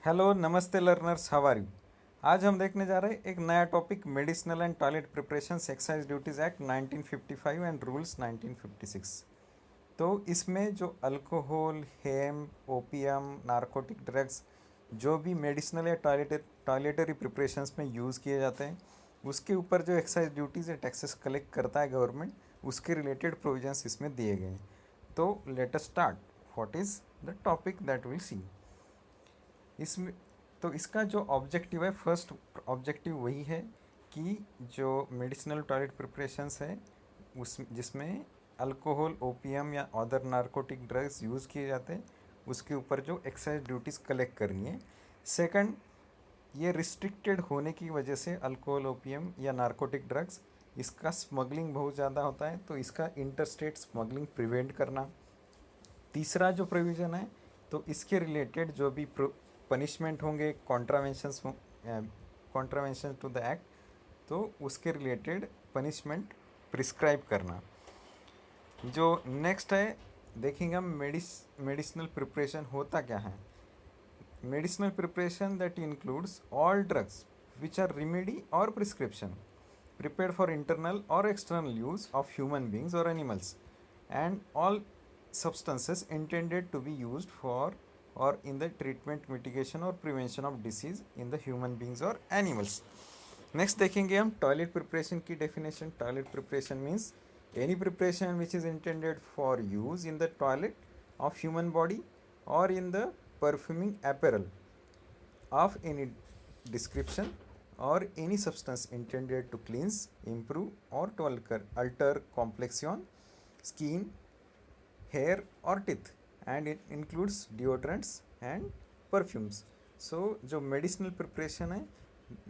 Hello नमस्ते learners, how are you. आज हम देखने जा रहे हैं एक नया topic, medicinal and toilet preparations excise duties act 1955 and rules 1956। तो इसमें जो अल्कोहल, हेम, ओपियम, नारकोटिक ड्रग्स जो भी मेडिसिनल या टॉयलेटरी प्रिपरेशंस में यूज़ किए जाते हैं, उसके ऊपर जो एक्साइज ड्यूटीज़ या टैक्सेस कलेक्ट करता है गवर्नमेंट, उसके रिलेटेड प्रोविजंस इसमें दिए गए हैं। तो let us start. What is the topic that will see इसमें। तो इसका जो ऑब्जेक्टिव है, फर्स्ट ऑब्जेक्टिव वही है कि जो मेडिसिनल टॉयलेट प्रिपरेशंस है उस जिसमें अल्कोहल, ओपियम या अदर नारकोटिक ड्रग्स यूज़ किए जाते हैं, उसके ऊपर जो एक्साइज ड्यूटीज़ कलेक्ट करनी है। सेकंड, ये रिस्ट्रिक्टेड होने की वजह से अल्कोहल, ओपियम या नारकोटिक ड्रग्स, इसका स्मगलिंग बहुत ज़्यादा होता है, तो इसका इंटरस्टेट स्मगलिंग प्रिवेंट करना। तीसरा जो प्रोविज़न है, तो इसके रिलेटेड जो भी पनिशमेंट होंगे, कॉन्ट्रावेंशन टू द एक्ट, तो उसके रिलेटेड पनिशमेंट प्रिस्क्राइब करना। जो नेक्स्ट है, देखेंगे हम मेडिसिनल प्रिपरेशन होता क्या है। Medicinal preparation that includes all drugs which are remedy और prescription prepared for internal or external use of human beings or animals, and all substances intended to be used for or in the treatment, mitigation or prevention of disease in the human beings or animals. Next देखेंगे हम toilet preparation की definition. Toilet preparation means any preparation which is intended for use in the toilet of human body और in the perfuming apparel of any description or any substance intended to cleanse, improve or to alter complexion, skin, hair or teeth, and it includes deodorants and perfumes. So जो medicinal preparation है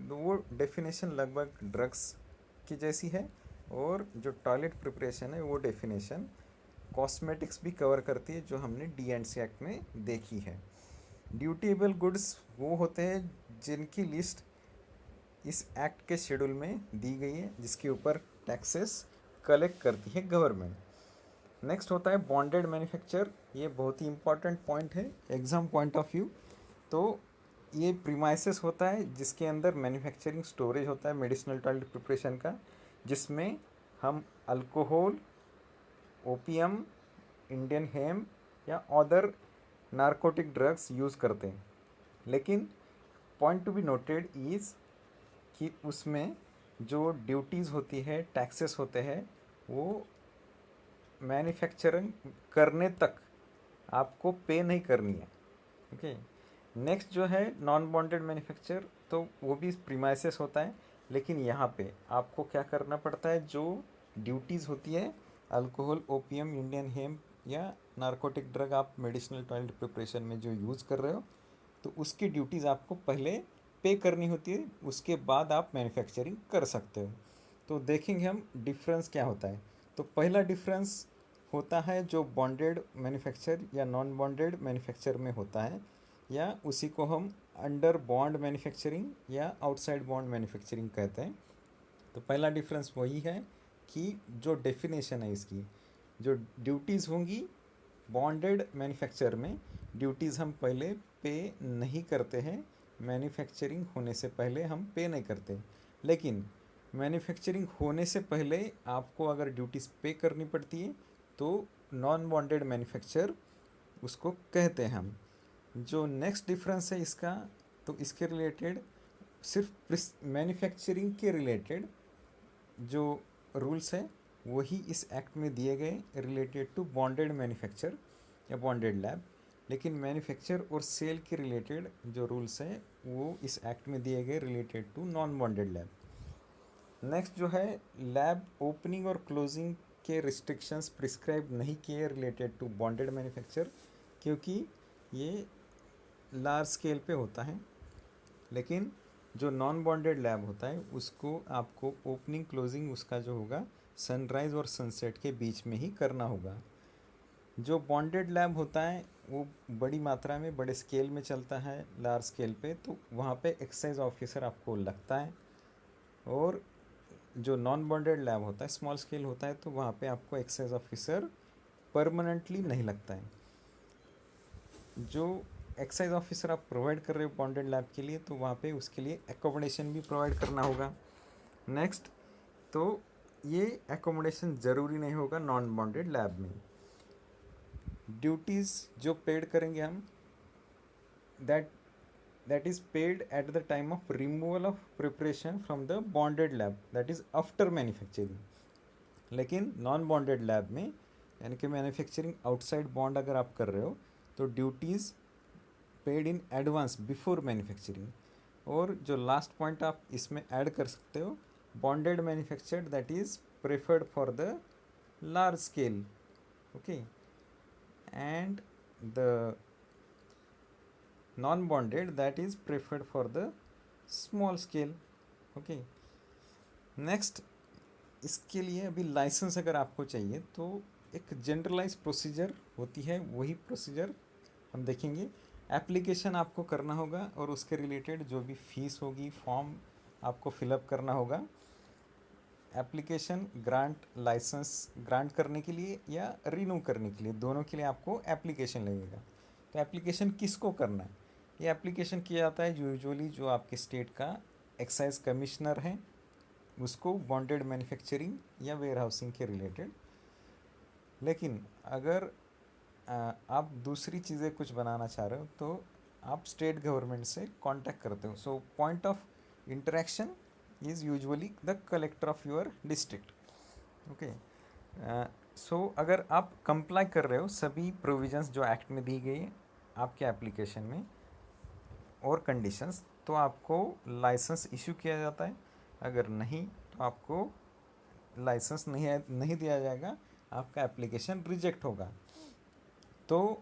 वो definition लगभग drugs की जैसी है, और जो toilet preparation है वो डेफिनेशन कॉस्मेटिक्स भी कवर करती है, जो हमने DNC एक्ट में देखी है। ड्यूटीएबल गुड्स वो होते हैं जिनकी लिस्ट इस एक्ट के शेड्यूल में दी गई है, जिसके ऊपर टैक्सेस कलेक्ट करती है गवर्नमेंट। नेक्स्ट होता है बॉन्डेड मैन्युफैक्चर। ये बहुत ही इंपॉर्टेंट पॉइंट है एग्ज़ाम पॉइंट ऑफ व्यू। तो ये प्रीमाइसेस होता है जिसके अंदर मैन्युफैक्चरिंग स्टोरेज होता है मेडिसिनल टॉयलेट प्रिपरेशन का, जिसमें हम अल्कोहल, ओपियम, इंडियन हेम या अदर नारकोटिक ड्रग्स यूज़ करते हैं। लेकिन point to be noted is कि उसमें जो ड्यूटीज़ होती है, टैक्सेस होते हैं, वो मैन्युफैक्चरिंग करने तक आपको पे नहीं करनी है। ओके। नेक्स्ट जो है नॉन बॉन्डेड मैन्युफैक्चर, तो वो भी प्रीमाइसेस होता है, लेकिन यहाँ पे आपको क्या करना पड़ता है, जो ड्यूटीज़ होती है अल्कोहल, ओपियम, इंडियन हेम या नारकोटिक ड्रग आप मेडिसिनल टॉयलेट प्रिपरेशन में जो यूज़ कर रहे हो, तो उसकी ड्यूटीज़ आपको पहले पे करनी होती है, उसके बाद आप मैन्युफैक्चरिंग कर सकते हो। तो देखेंगे हम डिफरेंस क्या होता है। तो पहला डिफरेंस होता है जो बॉन्डेड मैन्युफैक्चर या नॉन बॉन्डेड मैन्युफैक्चर में होता है, या उसी को हम अंडर बॉन्ड मैन्युफैक्चरिंग या आउटसाइड बॉन्ड मैन्युफैक्चरिंग कहते हैं। तो पहला डिफरेंस वही है कि जो डेफिनेशन है इसकी, जो ड्यूटीज़ होंगी बॉन्डेड मैन्युफैक्चर में, ड्यूटीज़ हम पहले पे नहीं करते हैं, मैन्युफैक्चरिंग होने से पहले हम पे नहीं करते। लेकिन मैन्युफैक्चरिंग होने से पहले आपको अगर ड्यूटीज़ पे करनी पड़ती है, तो नॉन बॉन्डेड मैन्युफैक्चर उसको कहते हैं हम। जो नेक्स्ट डिफरेंस है इसका, तो इसके रिलेटेड सिर्फ मैन्युफैक्चरिंग के रिलेटेड जो रूल्स है वही इस एक्ट में दिए गए रिलेटेड टू बॉन्डेड मैन्युफैक्चर या बॉन्डेड लैब, लेकिन मैन्युफैक्चर और सेल के रिलेटेड जो रूल्स हैं वो इस एक्ट में दिए गए related to non bonded lab. Next जो है लैब ओपनिंग और क्लोजिंग के रिस्ट्रिक्शंस प्रिस्क्राइब नहीं किए रिलेटेड टू बॉन्डेड मैन्युफैक्चर, क्योंकि ये लार्ज स्केल पे होता है। लेकिन जो नॉन बॉन्डेड लैब होता है उसको आपको ओपनिंग क्लोजिंग उसका जो होगा सनराइज़ और सनसेट के बीच में ही करना होगा। जो बॉन्डेड लैब होता है वो बड़ी मात्रा में, बड़े स्केल में चलता है, लार्ज स्केल पे, तो वहाँ पे एक्साइज ऑफिसर आपको लगता है। और जो नॉन बॉन्डेड लैब होता है, स्मॉल स्केल होता है, तो वहाँ पे आपको एक्साइज ऑफिसर परमानेंटली नहीं लगता है। जो एक्साइज ऑफिसर आप प्रोवाइड कर रहे हो बॉन्डेड लैब के लिए, तो वहाँ पे उसके लिए एकोमोडेशन भी प्रोवाइड करना होगा। नेक्स्ट, तो ये एकोमोडेशन ज़रूरी नहीं होगा नॉन बॉन्डेड लैब में। ड्यूटीज़ जो पेड करेंगे हम, that is paid at the time of removal of preparation from the bonded lab, that is after manufacturing। लेकिन नॉन बॉन्डेड लैब में यानी कि मैन्युफैक्चरिंग आउटसाइड बॉन्ड अगर आप कर रहे हो तो duties paid in advance before manufacturing. और जो लास्ट पॉइंट आप इसमें ऐड कर सकते हो, bonded manufactured that is preferred for the large scale, okay, and the non bonded that is preferred for the small scale, okay. Next, इसके लिए अभी लाइसेंस अगर आपको चाहिए तो एक जनरलाइज प्रोसीजर होती है, वही प्रोसीजर हम देखेंगे। एप्लीकेशन आपको करना होगा और उसके रिलेटेड जो भी फीस होगी, फॉर्म आपको फिलअप करना होगा। एप्लीकेशन ग्रांट, लाइसेंस ग्रांट करने के लिए या रिन्यू करने के लिए, दोनों के लिए आपको एप्लीकेशन लगेगा। तो एप्लीकेशन किसको करना है? ये एप्लीकेशन किया जाता है यूजुअली जो आपके स्टेट का एक्साइज कमिश्नर है, उसको बॉन्डेड मैन्युफैक्चरिंग या वेयर हाउसिंग के रिलेटेड। लेकिन अगर आप दूसरी चीज़ें कुछ बनाना चाह रहे हो तो आप स्टेट गवर्नमेंट से कांटेक्ट करते हो। So point of interaction is usually the collector of your district, okay. So अगर आप कंप्लाई कर रहे हो सभी प्रोविजंस जो एक्ट में दी गई है आपके एप्लीकेशन में और कंडीशंस, तो आपको लाइसेंस इशू किया जाता है। अगर नहीं तो आपको लाइसेंस नहीं दिया जाएगा, आपका एप्लीकेशन रिजेक्ट होगा। तो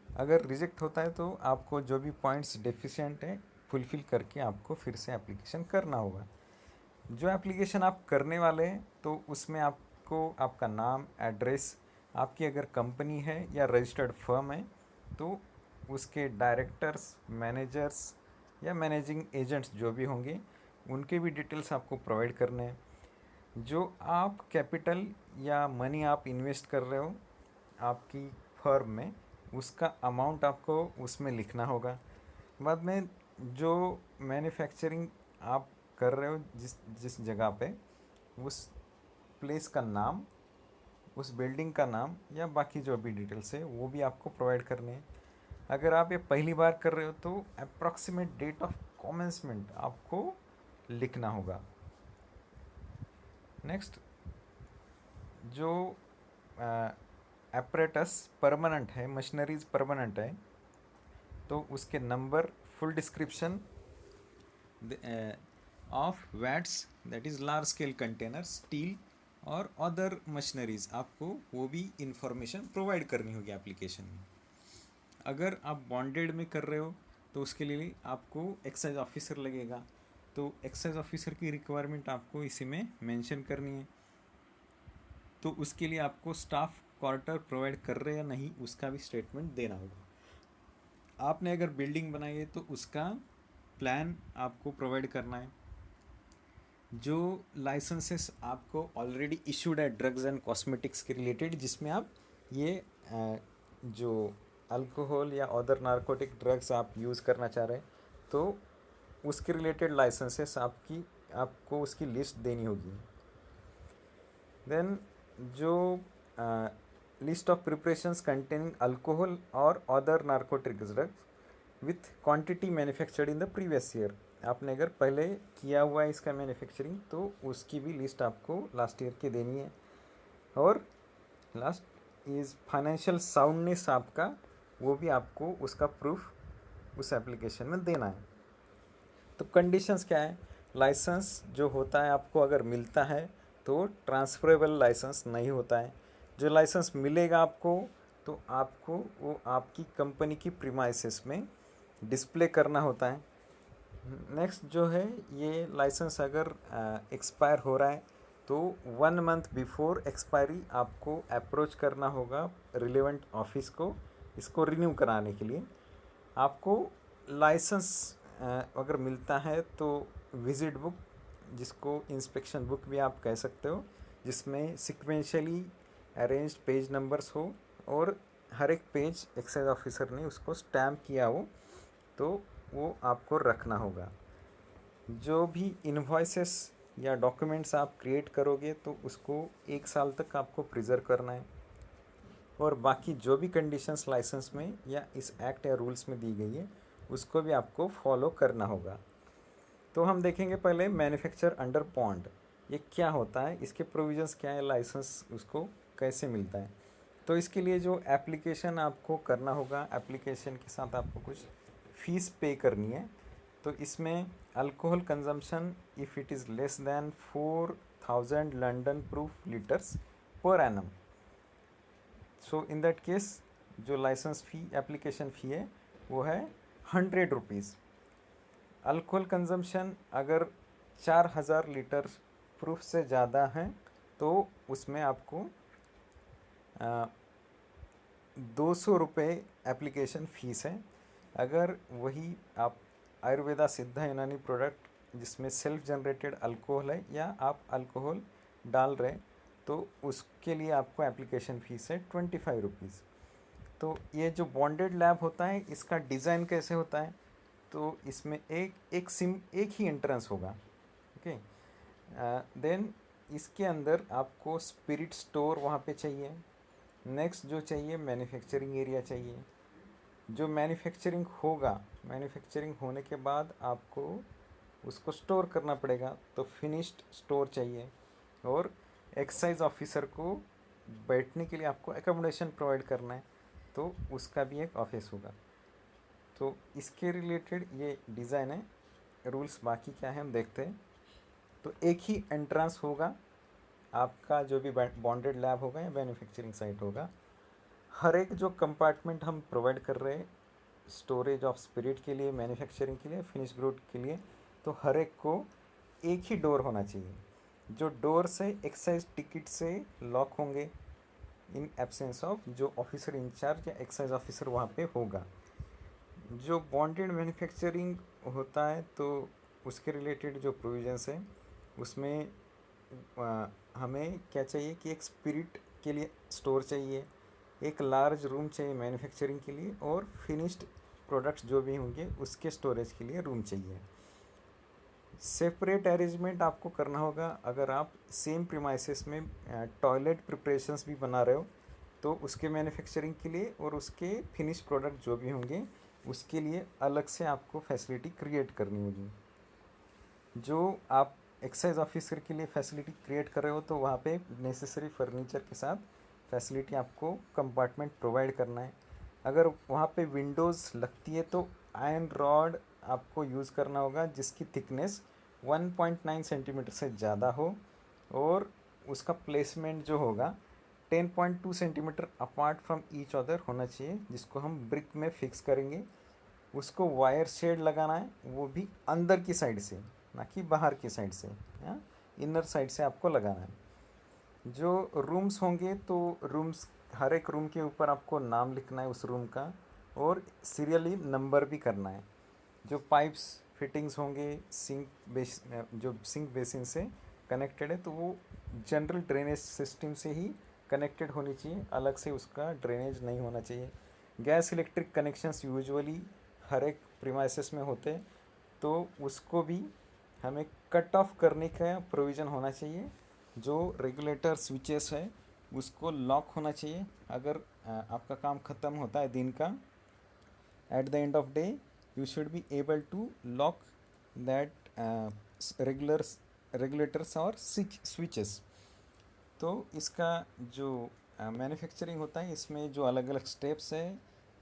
अगर रिजेक्ट होता है तो आपको जो भी पॉइंट्स डेफिशिएंट हैं फुलफ़िल करके आपको फिर से एप्लीकेशन करना होगा। जो एप्लीकेशन आप करने वाले हैं तो उसमें आपको आपका नाम, एड्रेस, आपकी अगर कंपनी है या रजिस्टर्ड फर्म है तो उसके डायरेक्टर्स, मैनेजर्स या मैनेजिंग एजेंट्स जो भी होंगे उनके भी डिटेल्स आपको प्रोवाइड करने हैं। जो आप कैपिटल या मनी आप इन्वेस्ट कर रहे हो आपकी फर्म में, उसका अमाउंट आपको उसमें लिखना होगा। बाद में जो मैन्युफैक्चरिंग आप कर रहे हो जिस जगह पे, उस प्लेस का नाम, उस बिल्डिंग का नाम या बाकी जो भी डिटेल्स है वो भी आपको प्रोवाइड करने हैं। अगर आप ये पहली बार कर रहे हो तो अप्रॉक्सीमेट डेट ऑफ कॉमेंसमेंट आपको लिखना होगा। नेक्स्ट, जो एपरेटस परमानेंट है, मशीनरीज परमानेंट है, तो उसके number, full description of watts that is large scale container, steel और अदर मशीनरीज, आपको वो भी इंफॉर्मेशन प्रोवाइड करनी होगी एप्लीकेशन में। अगर आप बॉन्डेड में कर रहे हो तो उसके लिए आपको एक्साइज ऑफिसर लगेगा, तो एक्साइज ऑफिसर की रिक्वायरमेंट आपको इसी में मेंशन करनी है। तो उसके लिए आपको स्टाफ क्वार्टर प्रोवाइड कर रहे या नहीं उसका भी स्टेटमेंट देना होगा। आपने अगर बिल्डिंग बनाई है तो उसका प्लान आपको प्रोवाइड करना है। जो लाइसेंसेस आपको ऑलरेडी इशूड है ड्रग्स एंड कॉस्मेटिक्स के रिलेटेड, जिसमें आप ये जो अल्कोहल या अदर नारकोटिक ड्रग्स आप यूज़ करना चाह रहे हैं तो उसके रिलेटेड लाइसेंसेस आपको उसकी लिस्ट देनी होगी। देन जो list of preparations containing alcohol और other narcotic drugs with quantity manufactured in the previous year, आपने अगर पहले किया हुआ है इसका मैन्युफैक्चरिंग तो उसकी भी लिस्ट आपको लास्ट ईयर की देनी है। और लास्ट इज़ फाइनेंशियल साउंडनेस आपका, वो भी आपको उसका प्रूफ उस एप्लीकेशन में देना है। तो कंडीशंस क्या है? लाइसेंस जो होता है आपको अगर मिलता है तो ट्रांसफरेबल लाइसेंस नहीं होता है। जो लाइसेंस मिलेगा आपको तो आपको वो आपकी कंपनी की प्रीमाइसेस में डिस्प्ले करना होता है। नेक्स्ट जो है, ये लाइसेंस अगर एक्सपायर हो रहा है तो 1 मंथ बिफोर एक्सपायरी आपको अप्रोच करना होगा रिलेवेंट ऑफिस को इसको रिन्यू कराने के लिए। आपको लाइसेंस अगर मिलता है तो विजिट बुक, जिसको इंस्पेक्शन बुक भी आप कह सकते हो, जिसमें सिक्वेंशली अरेंज्ड पेज नंबर्स हो और हर एक पेज एक्साइज ऑफिसर ने उसको स्टैम्प किया हो तो वो आपको रखना होगा। जो भी इनवॉइसेस या डॉक्यूमेंट्स आप क्रिएट करोगे तो उसको 1 साल तक आपको प्रिजर्व करना है, और बाकी जो भी कंडीशंस लाइसेंस में या इस एक्ट या रूल्स में दी गई है उसको भी आपको फॉलो करना होगा। तो हम देखेंगे पहले मैन्युफैक्चर अंडर पॉन्ड ये क्या होता है, इसके प्रोविजंस क्या है, लाइसेंस उसको कैसे मिलता है। तो इसके लिए जो एप्लीकेशन आपको करना होगा, एप्लीकेशन के साथ आपको कुछ फीस पे करनी है। तो इसमें alcohol consumption if it is less than 4000 London proof litres per annum, so in that case जो लाइसेंस फ़ी एप्लीकेशन फ़ी है वो है 100 रुपीज़। अल्कोहल कंजम्पशन अगर 4000 लीटर प्रूफ से ज़्यादा है तो उसमें आपको 200 रुपये एप्लीकेशन फ़ीस है। अगर वही आप आयुर्वेदा सिद्धा यूनानी प्रोडक्ट जिसमें सेल्फ जनरेटेड अल्कोहल है या आप अल्कोहल डाल रहे तो उसके लिए आपको एप्लीकेशन फ़ीस है 25 रुपीज़। तो ये जो बॉन्डेड लैब होता है इसका डिज़ाइन कैसे होता है, तो इसमें एक ही एंट्रेंस होगा। ओके, देन इसके अंदर आपको स्पिरिट स्टोर वहाँ पे चाहिए। नेक्स्ट जो चाहिए मैन्युफैक्चरिंग एरिया चाहिए। जो मैन्युफैक्चरिंग होगा, मैन्युफैक्चरिंग होने के बाद आपको उसको स्टोर करना पड़ेगा तो फिनिश्ड स्टोर चाहिए। और एक्साइज ऑफिसर को बैठने के लिए आपको एकोमोडेशन प्रोवाइड करना है तो उसका भी एक ऑफिस होगा। तो इसके रिलेटेड ये डिज़ाइन है। रूल्स बाकी क्या है हम देखते हैं। तो एक ही एंट्रेंस होगा आपका, जो भी बॉन्डेड लैब होगा या मैन्युफैक्चरिंग साइट होगा। हर एक जो कंपार्टमेंट हम प्रोवाइड कर रहे हैं स्टोरेज ऑफ स्पिरिट के लिए, मैन्युफैक्चरिंग के लिए, फिनिश गुड के लिए, तो हर एक को एक ही डोर होना चाहिए। जो डोर से एक्साइज टिकट से लॉक होंगे इन एब्सेंस ऑफ जो ऑफिसर इंचार्ज या एक्साइज ऑफिसर वहाँ पे होगा। जो बॉन्डेड मैन्युफैक्चरिंग होता है तो उसके रिलेटेड जो प्रोविजंस है उसमें हमें क्या चाहिए कि एक स्पिरिट के लिए स्टोर चाहिए, एक लार्ज रूम चाहिए मैन्युफैक्चरिंग के लिए, और फिनिश्ड प्रोडक्ट्स जो भी होंगे उसके स्टोरेज के लिए रूम चाहिए। सेपरेट अरेंजमेंट आपको करना होगा। अगर आप सेम प्रीमाइसेस में टॉयलेट प्रिपरेशंस भी बना रहे हो तो उसके मैन्युफैक्चरिंग के लिए और उसके फिनिश प्रोडक्ट जो भी होंगे उसके लिए अलग से आपको फैसिलिटी क्रिएट करनी होगी। जो आप एक्साइज ऑफिसर के लिए फैसिलिटी क्रिएट कर रहे हो तो वहाँ पे नेसेसरी फर्नीचर के साथ फैसिलिटी आपको कंपार्टमेंट प्रोवाइड करना है। अगर वहाँ पे विंडोज़ लगती है तो आयरन रॉड आपको यूज़ करना होगा जिसकी थिकनेस 1.9 सेंटीमीटर से ज़्यादा हो, और उसका प्लेसमेंट जो होगा 10.2 centimetre apart from each other होना चाहिए, जिसको हम ब्रिक में फिक्स करेंगे। उसको वायर शेड लगाना है, वो भी अंदर की साइड से, ना कि बाहर की साइड से, हाँ इनर साइड से आपको लगाना है। जो रूम्स होंगे तो रूम्स हर एक रूम के ऊपर आपको नाम लिखना है उस रूम का, और सीरियली नंबर भी करना है। जो पाइप्स फिटिंग्स होंगे जो सिंक बेसिन से कनेक्टेड है तो वो जनरल ड्रेनेज सिस्टम से ही कनेक्टेड होनी चाहिए, अलग से उसका ड्रेनेज नहीं होना चाहिए। गैस इलेक्ट्रिक कनेक्शंस यूजुअली हर एक प्रीमाइसेस में होते हैं तो उसको भी हमें कट ऑफ करने का प्रोविज़न होना चाहिए। जो रेगुलेटर स्विचेस है उसको लॉक होना चाहिए। अगर आपका काम ख़त्म होता है दिन का, at the end of day you should be able to lock that regulators और switches। तो इसका जो मैन्युफैक्चरिंग होता है इसमें जो अलग अलग स्टेप्स है,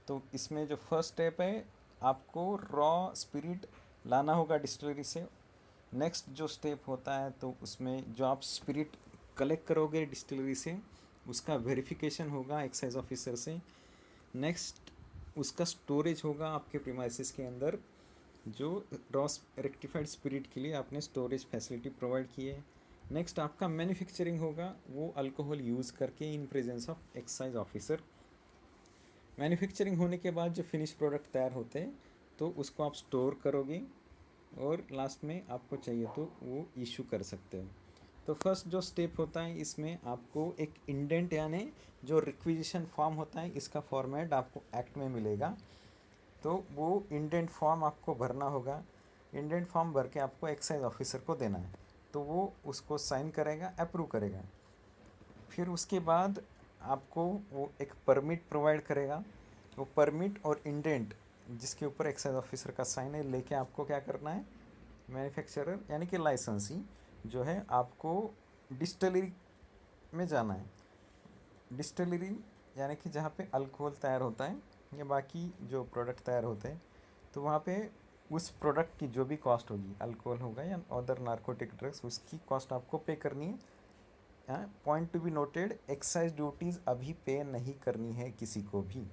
तो इसमें जो फर्स्ट स्टेप है आपको रॉ स्पिरिट लाना होगा डिस्टिलरी से। नेक्स्ट जो स्टेप होता है तो उसमें जो आप स्पिरिट कलेक्ट करोगे डिस्टिलरी से उसका वेरिफिकेशन होगा एक्साइज ऑफिसर से। नेक्स्ट उसका स्टोरेज होगा आपके प्रीमाइसेस के अंदर, जो रॉस रेक्टिफाइड स्पिरिट के लिए आपने स्टोरेज फैसिलिटी प्रोवाइड की है। नेक्स्ट आपका मैन्युफैक्चरिंग होगा वो अल्कोहल यूज़ करके in presence of excise officer. Manufacturing होने के बाद जो फिनिश प्रोडक्ट तैयार होते हैं तो उसको आप स्टोर करोगे और लास्ट में आपको चाहिए तो वो इशू कर सकते हो। तो फर्स्ट जो स्टेप होता है इसमें आपको एक इंडेंट यानी जो रिक्विजिशन फॉर्म होता है इसका फॉर्मेट आपको एक्ट में मिलेगा। तो वो इंडेंट फॉर्म आपको भरना होगा। इंडेंट फॉर्म भर के आपको एक्साइज ऑफिसर को देना है, तो वो उसको साइन करेगा, अप्रूव करेगा। फिर उसके बाद आपको वो एक परमिट प्रोवाइड करेगा। वो परमिट और इंडेंट जिसके ऊपर एक्साइज ऑफिसर का साइन है लेके आपको क्या करना है, मैन्युफैक्चरर यानी कि लाइसेंसी जो है आपको डिस्टिलरी में जाना है। डिस्टिलरी यानी कि जहाँ पे अल्कोहल तैयार होता है या बाकी जो प्रोडक्ट तैयार होते हैं, तो वहाँ पे उस प्रोडक्ट की जो भी कॉस्ट होगी, अल्कोहल होगा या अदर नार्कोटिक ड्रग्स, उसकी कॉस्ट आपको पे करनी है। Point to be noted, excise duties अभी पे नहीं करनी है किसी को भी।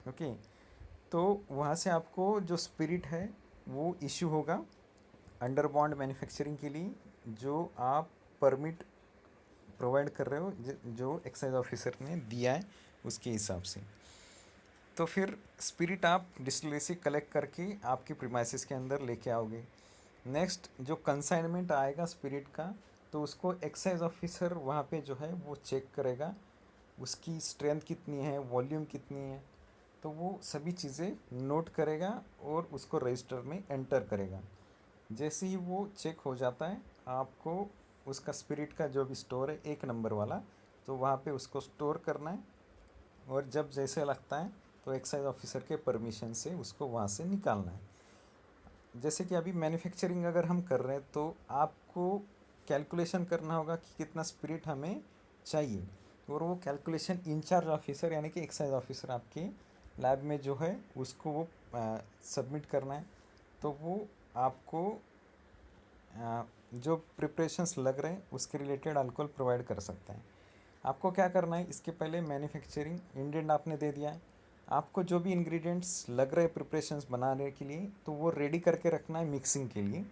ओके, तो वहाँ से आपको जो स्पिरिट है वो इशू होगा अंडर बॉन्ड मैन्युफैक्चरिंग के लिए, जो आप परमिट प्रोवाइड कर रहे हो जो एक्साइज ऑफिसर ने दिया है उसके हिसाब से। तो फिर स्पिरिट आप डिस्टिलरी से कलेक्ट करके आपके प्रीमाइसेस के अंदर लेके आओगे। नेक्स्ट जो कंसाइनमेंट आएगा स्पिरिट का, तो उसको एक्साइज ऑफिसर वहाँ पे जो है वो चेक करेगा, उसकी स्ट्रेंथ कितनी है, वॉल्यूम कितनी है, तो वो सभी चीज़ें नोट करेगा और उसको रजिस्टर में एंटर करेगा। जैसे ही वो चेक हो जाता है, आपको उसका स्पिरिट का जो भी स्टोर है 1 नंबर वाला, तो वहाँ पे उसको स्टोर करना है। और जब जैसे लगता है तो एक्साइज ऑफिसर के परमिशन से उसको वहाँ से निकालना है। जैसे कि अभी मैन्युफैक्चरिंग अगर हम कर रहे हैं तो आपको कैलकुलेशन करना होगा कि कितना स्पिरिट हमें चाहिए, और वो कैलकुलेशन इंचार्ज ऑफिसर यानी कि एक्साइज ऑफिसर आपके लैब में जो है उसको वो सबमिट करना है। तो वो आपको जो प्रिपरेशंस लग रहे हैं उसके रिलेटेड अल्कोहल प्रोवाइड कर सकते हैं। आपको क्या करना है, इसके पहले मैन्युफैक्चरिंग इंडेंट आपने दे दिया है, आपको जो भी इंग्रेडिएंट्स लग रहे हैं प्रिपरेशंस बनाने के लिए तो वो रेडी करके रखना है मिक्सिंग के लिए।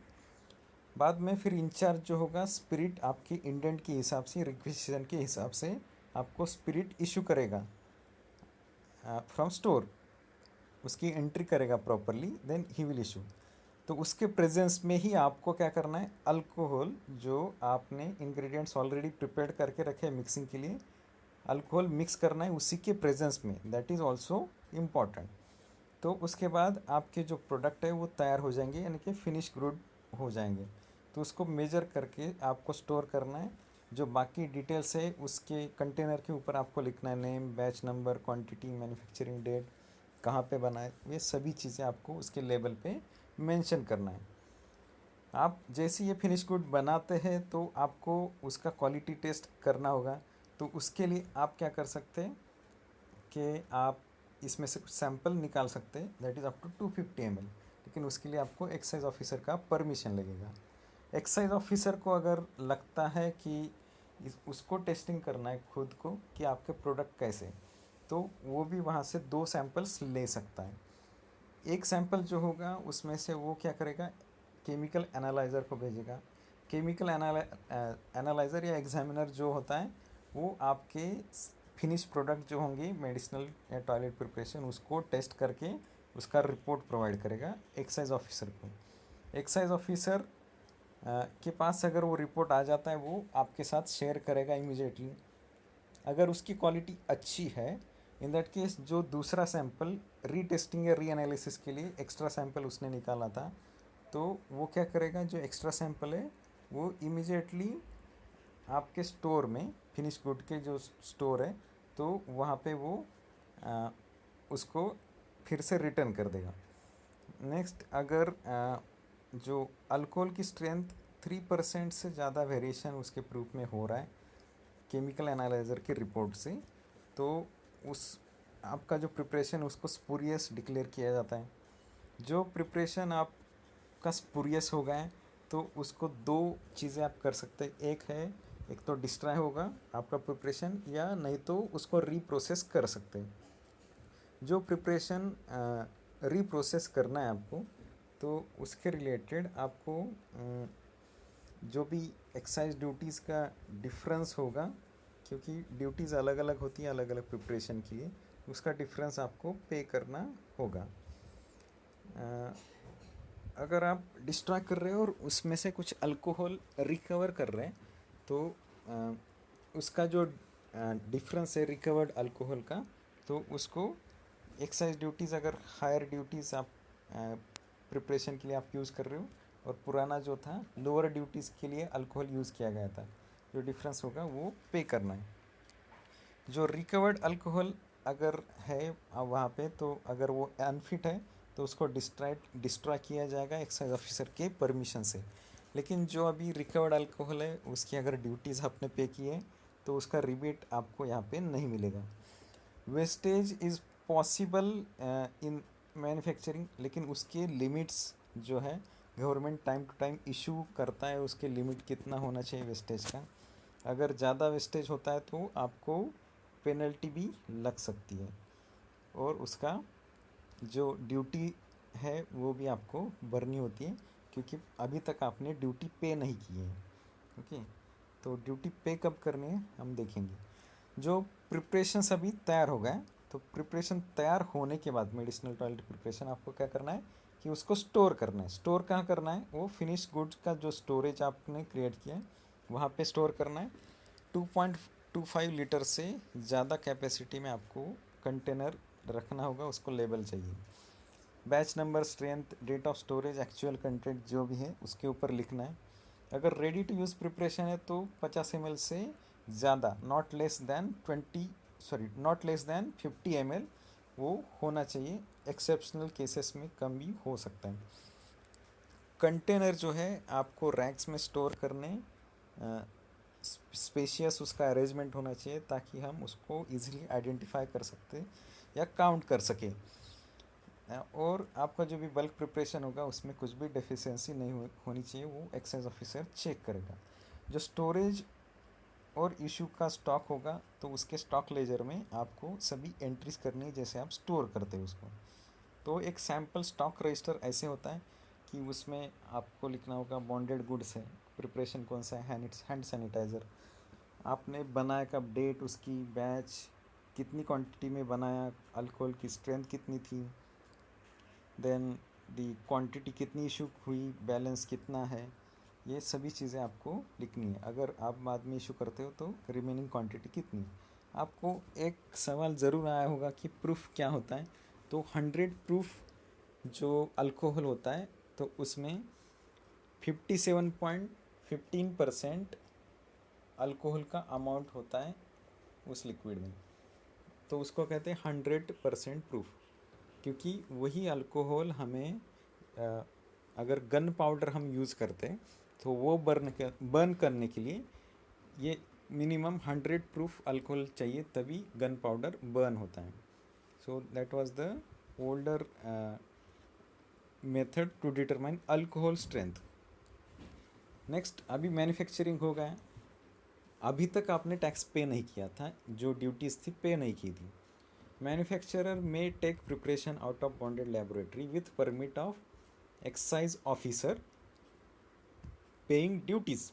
बाद में फिर इंचार्ज जो होगा स्पिरिट आपकी इंडेंट के हिसाब से, रिक्वेजिशन के हिसाब से आपको स्पिरिट इशू करेगा फ्रॉम स्टोर, उसकी एंट्री करेगा properly, then he will issue. तो उसके प्रेजेंस में ही आपको क्या करना है, अल्कोहल जो आपने इंग्रेडिएंट्स ऑलरेडी प्रिपेयर करके रखे हैं मिक्सिंग के लिए, अल्कोहल मिक्स करना है उसी के प्रेजेंस में, दैट इज़ ऑल्सो इम्पॉर्टेंट। तो उसके बाद आपके जो प्रोडक्ट है वो तैयार हो जाएंगे यानी कि फिनिश गुड हो जाएंगे। तो उसको मेजर करके आपको स्टोर करना है। जो बाकी डिटेल्स है उसके कंटेनर के ऊपर आपको लिखना है name, batch number, quantity, manufacturing date, कहाँ पे बना है, ये सभी चीज़ें आपको उसके लेबल पे मेंशन करना है। आप जैसे ये फिनिश गुड बनाते हैं तो आपको उसका क्वालिटी टेस्ट करना होगा। तो उसके लिए आप क्या कर सकते हैं कि आप इसमें से कुछ सैंपल निकाल सकते हैं, that is up to 250 ml, लेकिन उसके लिए आपको एक्साइज ऑफिसर का परमिशन लगेगा। एक्साइज ऑफिसर को अगर लगता है कि उसको टेस्टिंग करना है खुद को कि आपके प्रोडक्ट कैसे, तो वो भी वहाँ से 2 सैंपल्स ले सकता है। एक सैंपल जो होगा उसमें से वो क्या करेगा, केमिकल एनालाइज़र को भेजेगा। केमिकल एनालाइज़र या एग्जामिनर जो होता है वो आपके फिनिश प्रोडक्ट जो होंगे मेडिसिनल या टॉयलेट प्रिपरेशन, उसको टेस्ट करके उसका रिपोर्ट प्रोवाइड करेगा एक्साइज ऑफिसर को। एक्साइज ऑफिसर के पास अगर वो रिपोर्ट आ जाता है वो आपके साथ शेयर करेगा इमीडिएटली। अगर उसकी क्वालिटी अच्छी है, इन दैट केस जो दूसरा सैंपल रीटेस्टिंग या री एनालिसिस के लिए एक्स्ट्रा सैंपल उसने निकाला था, तो वो क्या करेगा, जो एक्स्ट्रा सैंपल है वो इमीडिएटली आपके स्टोर में, फिनिश गुड के जो स्टोर है, तो वहाँ पे वो उसको फिर से रिटर्न कर देगा। नेक्स्ट, अगर जो अल्कोहल की स्ट्रेंथ 3% से ज़्यादा वेरिएशन उसके प्रूफ में हो रहा है केमिकल एनालाइज़र की रिपोर्ट से, तो उस आपका जो प्रिपरेशन उसको स्पूरियस डिक्लेयर किया जाता है। जो प्रिपरेशन आपका स्पूरियस हो गया है तो उसको 2 चीज़ें आप कर सकते हैं। एक तो डिस्ट्रॉय होगा आपका प्रिपरेशन, या नहीं तो उसको रीप्रोसेस कर सकते हैं। जो प्रिपरेशन रीप्रोसेस करना है आपको, तो उसके रिलेटेड आपको जो भी एक्साइज ड्यूटीज़ का डिफरेंस होगा, क्योंकि ड्यूटीज़ अलग अलग होती है अलग अलग प्रिपरेशन के लिए, उसका डिफरेंस आपको पे करना होगा। अगर आप डिस्ट्रॉय कर रहे हो और उसमें से कुछ अल्कोहल रिकवर कर रहे हैं, तो उसका जो डिफरेंस है रिकवर्ड अल्कोहल का, तो उसको एक्साइज ड्यूटीज़, अगर हायर ड्यूटीज़ आप प्रिपरेशन के लिए आप यूज़ कर रहे हो, और पुराना जो था लोअर ड्यूटीज़ के लिए अल्कोहल यूज़ किया गया था, जो डिफरेंस होगा वो पे करना है। जो रिकवर्ड अल्कोहल अगर है वहाँ पे, तो अगर वो अनफिट है तो उसको डिस्ट्रॉय किया जाएगा एक्साइज ऑफिसर के परमिशन से। लेकिन जो अभी रिकवर्ड अल्कोहल है उसकी अगर ड्यूटीज़ आपने पे की है तो उसका रिबेट आपको यहाँ पे नहीं मिलेगा। Wastage is possible in manufacturing, लेकिन उसके लिमिट्स जो है government time to time issue करता है, उसके लिमिट कितना होना चाहिए वेस्टेज का। अगर ज़्यादा वेस्टेज होता है तो आपको पेनल्टी भी लग सकती है, और उसका जो ड्यूटी है वो भी आपको भरनी होती है, क्योंकि अभी तक आपने ड्यूटी पे नहीं की है। ओके, तो ड्यूटी पे कब करनी है हम देखेंगे। जो प्रिपरेशंस अभी तैयार हो गए, तो प्रिपरेशन तैयार होने के बाद मेडिसिनल टॉयलेट प्रिपरेशन आपको क्या करना है कि उसको स्टोर करना है। स्टोर कहाँ करना है, वो फिनिश गुड्स का जो स्टोरेज आपने क्रिएट किया है वहाँ पे स्टोर करना है। 2.25 लीटर से ज़्यादा कैपेसिटी में आपको कंटेनर रखना होगा, उसको लेबल चाहिए। Batch number, strength, date of storage, actual content जो भी है उसके ऊपर लिखना है। अगर रेडी टू यूज़ प्रिपरेशन है तो 50 ml से ज़्यादा, नॉट लेस देन 50 ml वो होना चाहिए। एक्सेप्शनल केसेस में कम भी हो सकता है। कंटेनर जो है आपको रैक्स में स्टोर करने, स्पेशियस उसका अरेंजमेंट होना चाहिए ताकि हम उसको इजीली आइडेंटिफाई कर सकते या काउंट कर सकें। और आपका जो भी बल्क प्रिपरेशन होगा उसमें कुछ भी डेफिशिएंसी नहीं होनी चाहिए, वो एक्साइज ऑफिसर चेक करेगा। जो स्टोरेज और इशू का स्टॉक होगा तो उसके स्टॉक लेजर में आपको सभी एंट्रीज करनी है जैसे आप स्टोर करते हो उसको। तो एक सैम्पल स्टॉक रजिस्टर ऐसे होता है कि उसमें आपको लिखना होगा बॉन्डेड गुड्स है, प्रिपरेशन कौन सा है, हैंड सैनिटाइज़र, आपने बनाया कब, डेट, उसकी बैच, कितनी क्वांटिटी में बनाया, अल्कोहल की स्ट्रेंथ कितनी थी, देन दी क्वांटिटी कितनी इशू हुई, बैलेंस कितना है, ये सभी चीज़ें आपको लिखनी है। अगर आप बाद में इशू करते हो तो रिमेनिंग क्वांटिटी कितनी। आपको एक सवाल ज़रूर आया होगा कि प्रूफ क्या होता है। तो 100 प्रूफ जो अल्कोहल होता है तो उसमें 57.15% अल्कोहल का अमाउंट होता है उस लिक्विड में, तो उसको कहते हैं 100% प्रूफ। क्योंकि वही अल्कोहल हमें अगर गन पाउडर हम यूज़ करते हैं तो वो बर्न करने के लिए ये मिनिमम 100 प्रूफ अल्कोहल चाहिए, तभी गन पाउडर बर्न होता है। So that was the older method to determine alcohol strength. Next, अभी मैन्युफैक्चरिंग हो गया, अभी तक आपने टैक्स पे नहीं किया था, जो ड्यूटीज़ थी पे नहीं की थी। Manufacturer may take preparation out of bonded laboratory with permit of excise officer paying duties.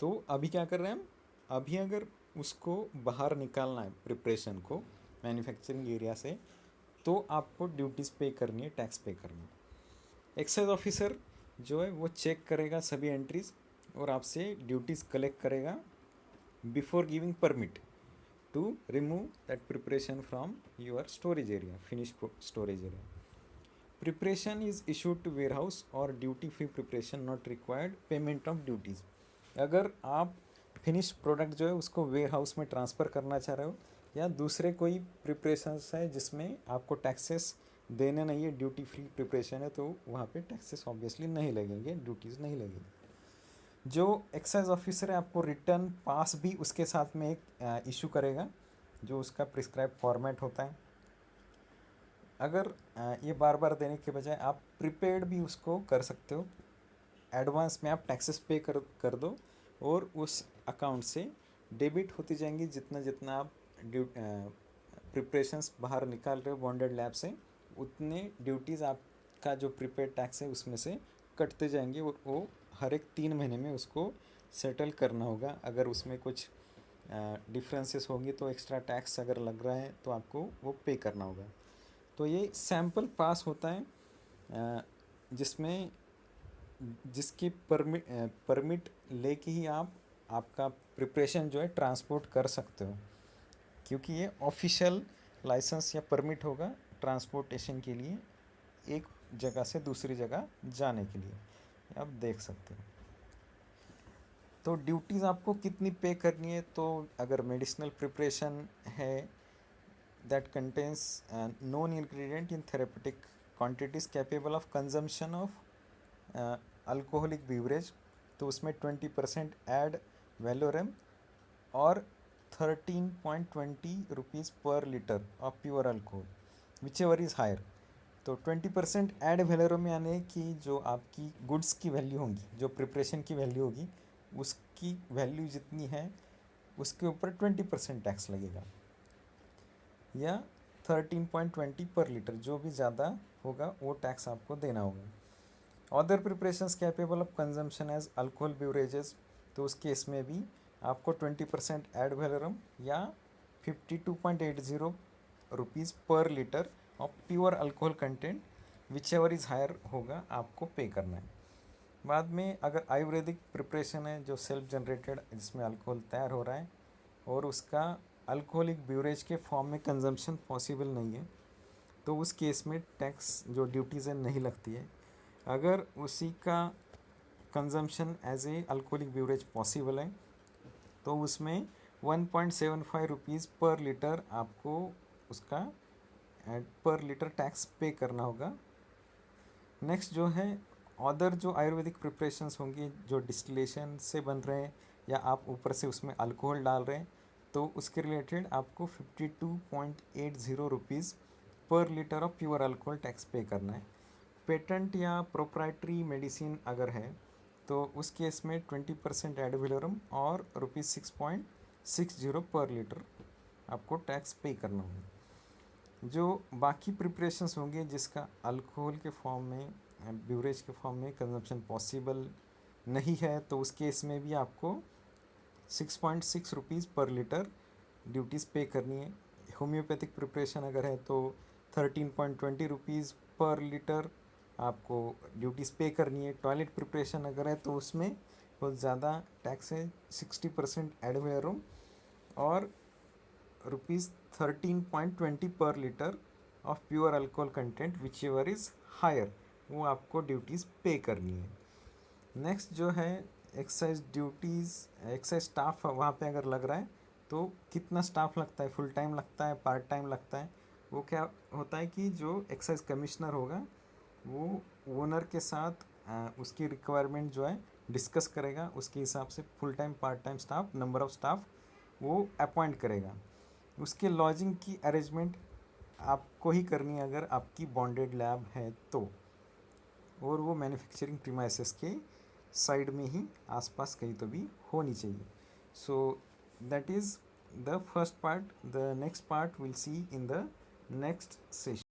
तो अभी क्या कर रहे हैं हम, अभी अगर उसको बाहर निकालना है प्रिपरेशन को मैन्युफैक्चरिंग एरिया से, तो आपको ड्यूटीज़ पे करनी है, टैक्स पे करना है। एक्साइज ऑफिसर जो है वो चेक करेगा सभी एंट्रीज और आपसे ड्यूटीज़ कलेक्ट करेगा before giving permit to remove that preparation from your storage area, finish storage area. Preparation is issued to warehouse और duty free preparation not required payment of duties. अगर आप finish product जो है उसको ware house में transfer करना चाह रहे हो, या दूसरे कोई प्रिपरेशंस है जिसमें आपको टैक्सेस देने नहीं है, ड्यूटी फ्री प्रिपरेशन है, तो वहाँ पे टैक्सेस ऑब्वियसली नहीं लगेंगे, ड्यूटीज़ नहीं लगेगी। जो एक्साइज ऑफिसर है आपको रिटर्न पास भी उसके साथ में एक इशू करेगा, जो उसका प्रिस्क्राइब फॉर्मेट होता है। अगर ये बार बार देने के बजाय आप प्रीपेड भी उसको कर सकते हो, एडवांस में आप टैक्सेस पे कर दो और उस अकाउंट से डेबिट होती जाएंगी जितना जितना आप प्रिपरेशंस बाहर निकाल रहे हो बॉन्डेड लैब से, उतने ड्यूटीज़ आपका जो प्रीपेड टैक्स है उसमें से कटते जाएंगे, और वो हर एक 3 महीने में उसको सेटल करना होगा। अगर उसमें कुछ डिफरेंसेस होंगे तो एक्स्ट्रा टैक्स अगर लग रहा है तो आपको वो पे करना होगा। तो ये सैम्पल पास होता है जिसमें जिसकी परमिट लेके ही आप आपका प्रिपरेशन जो है ट्रांसपोर्ट कर सकते हो, क्योंकि ये ऑफिशियल लाइसेंस या परमिट होगा ट्रांसपोर्टेशन के लिए, एक जगह से दूसरी जगह जाने के लिए। आप देख सकते हो। तो ड्यूटीज़ आपको कितनी पे करनी है, तो अगर मेडिसिनल प्रिपरेशन है that contains known ingredient in therapeutic quantities capable of consumption of alcoholic beverage, तो उसमें 20% ऐड वेलोरम और 13.20 rupees per litre of pure alcohol whichever is higher. तो 20% ऐड वेलोरम यानी कि जो आपकी गुड्स की वैल्यू होगी, जो प्रिपरेशन की वैल्यू होगी, उसकी वैल्यू जितनी है उसके ऊपर 20% टैक्स लगेगा, या 13.20 पर लीटर, जो भी ज़्यादा होगा वो टैक्स आपको देना होगा। Other preparations capable of consumption as alcohol beverages, तो उस केस में भी आपको 20% एड वेलोरम या 52.80 rupees per litre of pure alcohol content whichever is higher होगा आपको पे करना है। बाद में अगर आयुर्वेदिक प्रिपरेशन है जो सेल्फ जनरेटेड, जिसमें अल्कोहल तैयार हो रहा है और उसका अल्कोहलिक ब्यूरेज के फॉर्म में कंजम्पशन पॉसिबल नहीं है, तो उस केस में टैक्स जो ड्यूटीज़ है नहीं लगती है। अगर उसी का consumption as a alcoholic beverage possible है तो उसमें 1.75 रुपीज़ पर लीटर आपको उसका पर लीटर टैक्स पे करना होगा। नेक्स्ट जो है अदर जो आयुर्वेदिक प्रिपरेशंस होंगी जो डिस्टिलेशन से बन रहे हैं या आप ऊपर से उसमें अल्कोहल डाल रहे हैं, तो उसके रिलेटेड आपको 52.80 rupees per litre of pure alcohol tax पे करना है। पेटेंट या प्रोप्राइटरी मेडिसिन अगर है तो उस केस में 20% एड वेलोरम और ₹6.60 पर लीटर आपको टैक्स पे करना होगा। जो बाकी प्रिपरेशंस होंगे जिसका अल्कोहल के फॉर्म में, ब्यूरेज के फॉर्म में कंजम्पशन पॉसिबल नहीं है, तो उस केस में भी आपको 6.6 रुपीज़ पर लीटर ड्यूटीज़ पे करनी है। होम्योपैथिक प्रिपरेशन अगर है तो 13.20 रुपीज़ पर लीटर आपको ड्यूटीज़ पे करनी है। टॉयलेट प्रिपरेशन अगर है तो उसमें बहुत ज़्यादा टैक्स है, 60% एड वेलोरम और ₹13.20 per litre of pure alcohol content whichever is higher, वो आपको ड्यूटीज़ पे करनी है। नेक्स्ट जो है एक्साइज ड्यूटीज़, एक्साइज स्टाफ वहाँ पे अगर लग रहा है तो कितना स्टाफ लगता है, फुल टाइम लगता है, पार्ट टाइम लगता है, वो क्या होता है कि जो एक्साइज कमिश्नर होगा वो ओनर के साथ उसकी रिक्वायरमेंट जो है डिस्कस करेगा, उसके हिसाब से full time part time staff, number of staff वो अपॉइंट करेगा। उसके लॉजिंग की अरेंजमेंट आपको ही करनी है अगर आपकी बॉन्डेड लैब है तो, और वो मैन्युफैक्चरिंग प्रीमाइसेस के साइड में ही आसपास कहीं तो भी होनी चाहिए। So that is the first part. The next part will see in the next session.